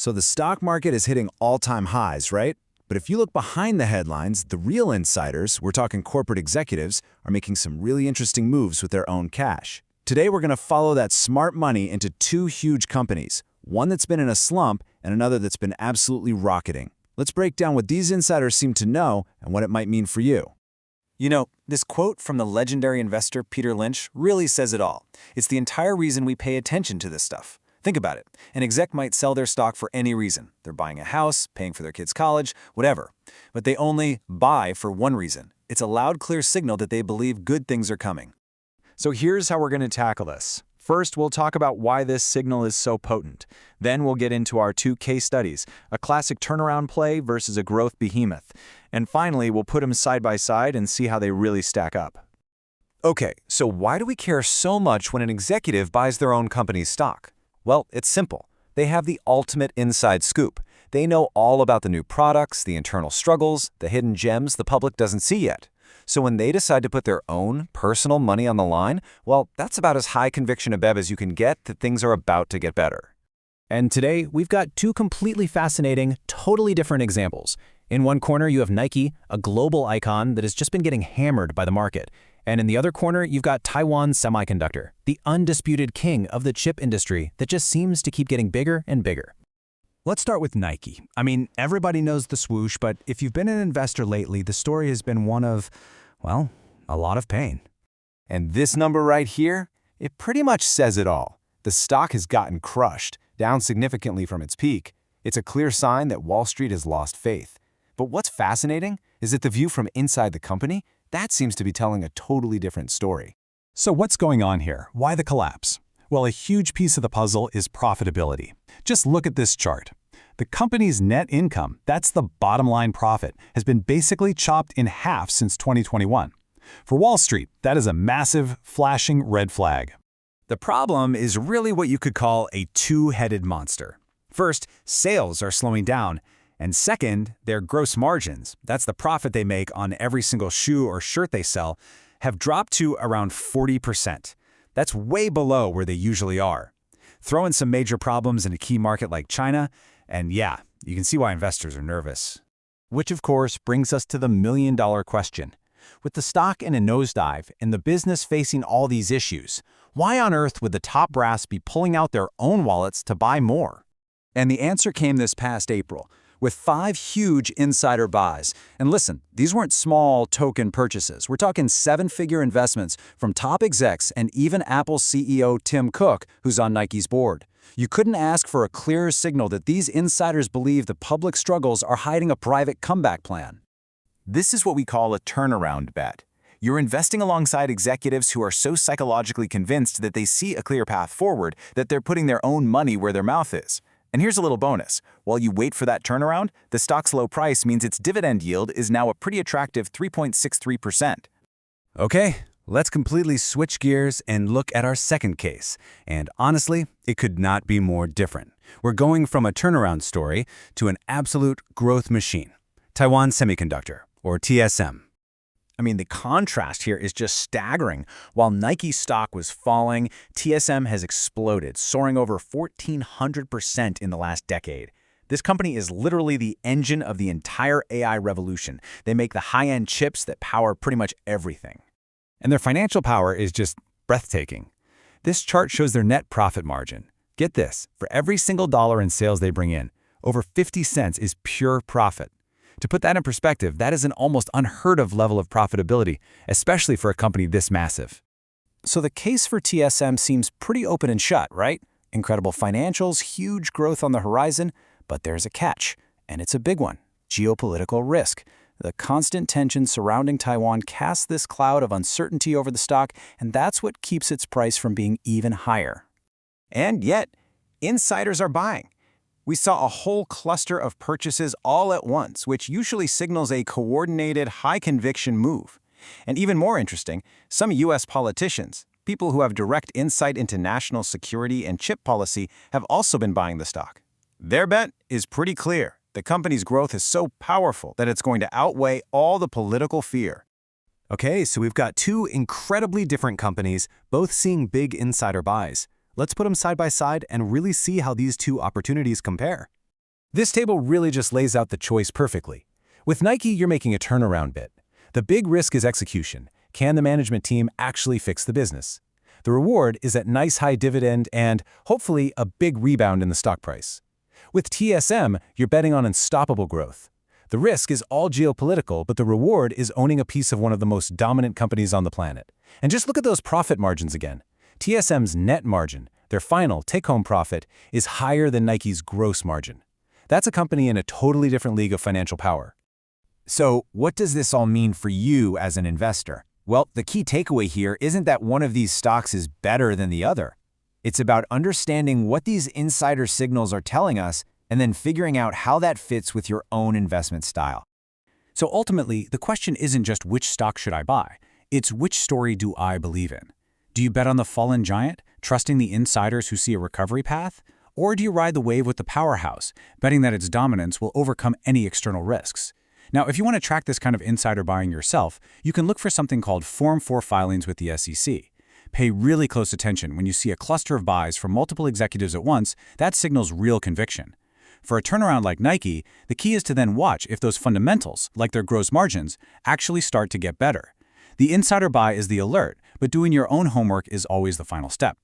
So the stock market is hitting all-time highs, right? But if you look behind the headlines, the real insiders, we're talking corporate executives, are making some really interesting moves with their own cash. Today, we're going to follow that smart money into two huge companies, one that's been in a slump and another that's been absolutely rocketing. Let's break down what these insiders seem to know and what it might mean for you. You know, this quote from the legendary investor Peter Lynch really says it all. It's the entire reason we pay attention to this stuff. Think about it. An exec might sell their stock for any reason. They're buying a house, paying for their kids' college, whatever. But they only buy for one reason. It's a loud, clear signal that they believe good things are coming. So here's how we're going to tackle this. First, we'll talk about why this signal is so potent. Then we'll get into our two case studies, a classic turnaround play versus a growth behemoth. And finally, we'll put them side by side and see how they really stack up. Okay, so why do we care so much when an executive buys their own company's stock? Well, it's simple. They have the ultimate inside scoop. They know all about the new products, the internal struggles, the hidden gems the public doesn't see yet. So when they decide to put their own personal money on the line, well, that's about as high conviction a bet as you can get that things are about to get better. And today, we've got two completely fascinating, totally different examples. In one corner, you have Nike, a global icon that has just been getting hammered by the market. And in the other corner, you've got Taiwan Semiconductor, the undisputed king of the chip industry that just seems to keep getting bigger and bigger. Let's start with Nike. I mean, everybody knows the swoosh, but if you've been an investor lately, the story has been one of, well, a lot of pain. And this number right here, it pretty much says it all. The stock has gotten crushed, down significantly from its peak. It's a clear sign that Wall Street has lost faith. But what's fascinating is that the view from inside the company, that seems to be telling a totally different story. So what's going on here? Why the collapse? Well, a huge piece of the puzzle is profitability. Just look at this chart. The company's net income, that's the bottom line profit, has been basically chopped in half since 2021. For Wall Street, that is a massive, flashing red flag. The problem is really what you could call a two-headed monster. First, sales are slowing down. And second, their gross margins, that's the profit they make on every single shoe or shirt they sell, have dropped to around 40%. That's way below where they usually are. Throw in some major problems in a key market like China, and yeah, you can see why investors are nervous. Which of course brings us to the million-dollar question. With the stock in a nosedive and the business facing all these issues, why on earth would the top brass be pulling out their own wallets to buy more? And the answer came this past April, with 5 huge insider buys. And listen, these weren't small token purchases. We're talking 7-figure investments from top execs and even Apple CEO Tim Cook, who's on Nike's board. You couldn't ask for a clearer signal that these insiders believe the public struggles are hiding a private comeback plan. This is what we call a turnaround bet. You're investing alongside executives who are so psychologically convinced that they see a clear path forward that they're putting their own money where their mouth is. And here's a little bonus. While you wait for that turnaround, the stock's low price means its dividend yield is now a pretty attractive 3.63%. Okay, let's completely switch gears and look at our second case. And honestly, it could not be more different. We're going from a turnaround story to an absolute growth machine. Taiwan Semiconductor, or TSM. I mean, the contrast here is just staggering. While Nike stock was falling, TSM has exploded, soaring over 1,400% in the last decade. This company is literally the engine of the entire AI revolution. They make the high-end chips that power pretty much everything. And their financial power is just breathtaking. This chart shows their net profit margin. Get this, for every single dollar in sales they bring in, over 50 cents is pure profit. To put that in perspective, that is an almost unheard of level of profitability, especially for a company this massive. So the case for TSM seems pretty open and shut, right? Incredible financials, huge growth on the horizon, but there's a catch, and it's a big one: geopolitical risk. The constant tension surrounding Taiwan casts this cloud of uncertainty over the stock, and that's what keeps its price from being even higher. And yet, insiders are buying. We saw a whole cluster of purchases all at once, which usually signals a coordinated, high-conviction move. And even more interesting, some U.S. politicians, people who have direct insight into national security and chip policy, have also been buying the stock. Their bet is pretty clear. The company's growth is so powerful that it's going to outweigh all the political fear. Okay, so we've got two incredibly different companies, both seeing big insider buys. Let's put them side by side and really see how these two opportunities compare. This table really just lays out the choice perfectly. With Nike, you're making a turnaround bet. The big risk is execution. Can the management team actually fix the business? The reward is that nice high dividend and, hopefully, a big rebound in the stock price. With TSM, you're betting on unstoppable growth. The risk is all geopolitical, but the reward is owning a piece of one of the most dominant companies on the planet. And just look at those profit margins again. TSM's net margin, their final take-home profit, is higher than Nike's gross margin. That's a company in a totally different league of financial power. So, what does this all mean for you as an investor? Well, the key takeaway here isn't that one of these stocks is better than the other. It's about understanding what these insider signals are telling us and then figuring out how that fits with your own investment style. So ultimately, the question isn't just which stock should I buy, it's which story do I believe in? Do you bet on the fallen giant, trusting the insiders who see a recovery path? Or do you ride the wave with the powerhouse, betting that its dominance will overcome any external risks? Now, if you want to track this kind of insider buying yourself, you can look for something called Form 4 filings with the SEC. Pay really close attention when you see a cluster of buys from multiple executives at once. That signals real conviction. For a turnaround like Nike, the key is to then watch if those fundamentals, like their gross margins, actually start to get better. The insider buy is the alert, but doing your own homework is always the final step.